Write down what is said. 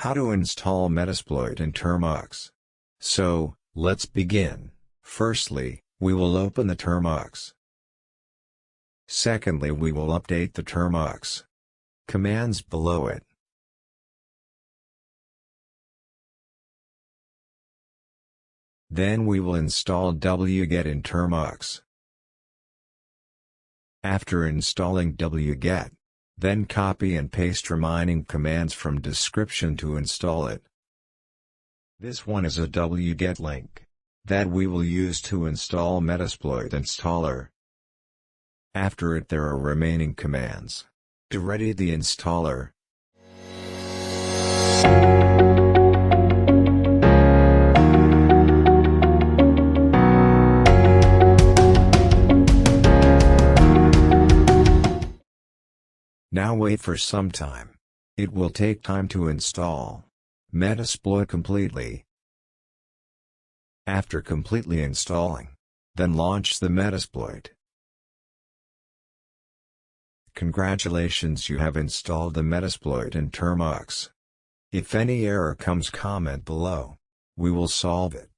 How to install Metasploit in Termux. So, let's begin. Firstly, we will open the Termux. Secondly, we will update the Termux commands below it. Then we will install wget in Termux. After installing wget, then copy and paste remaining commands from description to install it. This one is a wget link that we will use to install Metasploit installer. After it, there are remaining commands to ready the installer. Now wait for some time. It will take time to install Metasploit completely. After completely installing, then launch the Metasploit. Congratulations, you have installed the Metasploit in Termux. If any error comes, comment below. We will solve it.